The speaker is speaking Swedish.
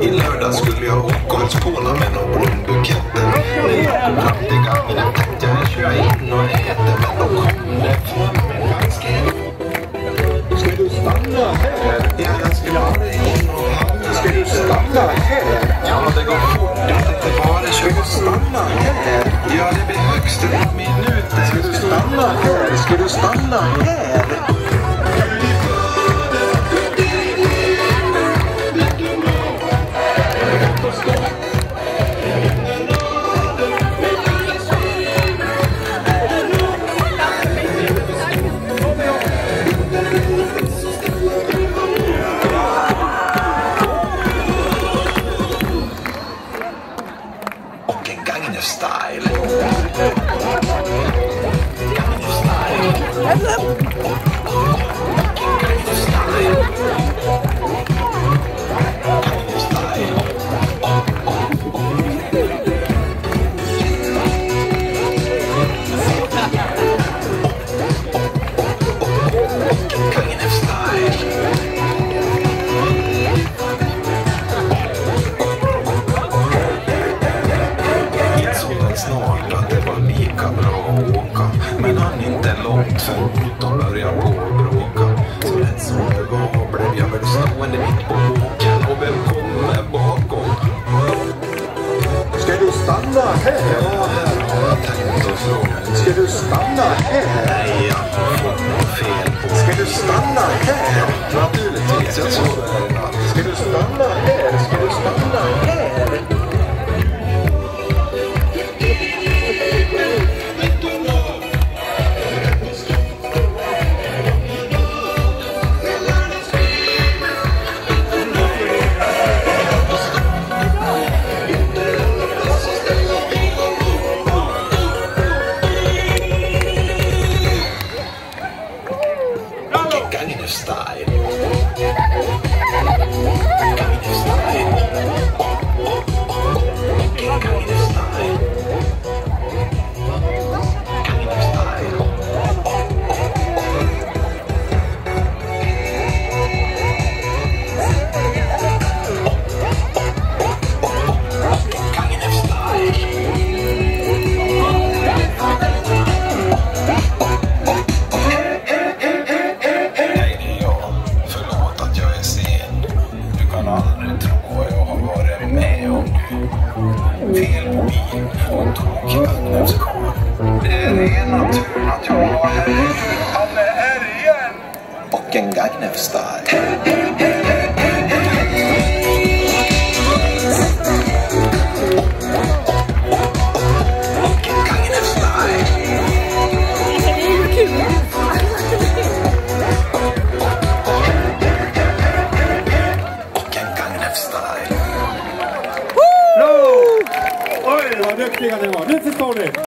I lördag skulle jag åka och skåla med någon blombuketter. Det är praktiga, men jag tänkte jag kör in och äter, men då kom det fram en ganska. Ska du stanna här? Ja, jag ska bara in och handla. Ska du stanna här? Ja, det går fort. Det bara, ska du stanna här? Ja, det blir högst 3 minuter. Ska du stanna här? Ska du stanna här? Gangnam Style. Snart att det var lika bra att åka, men han inte långt för motorn började gå och bråka. Så rätt som det var blev jag väl stående mitt på boken, och vem kommer bakom? Ska du stanna här? Ja, där har jag tänkt att fråga. Ska du stanna här? Nej, jag har fått något fel på. Ska du stanna här? Ja, naturligtvis, jag tror det. Ska du stanna här? Ska du stanna här? Gangnam Style. Gangnam Style. Gangnam Style. Gangnam Style. Aldrig tror jag har varit med om fel på bil och tog Gangnamskår. Det är rena turen att jag var här. Han är här igen. Och en Gangnam Style. Oj, vad duktiga ni var. Nu förstår ni.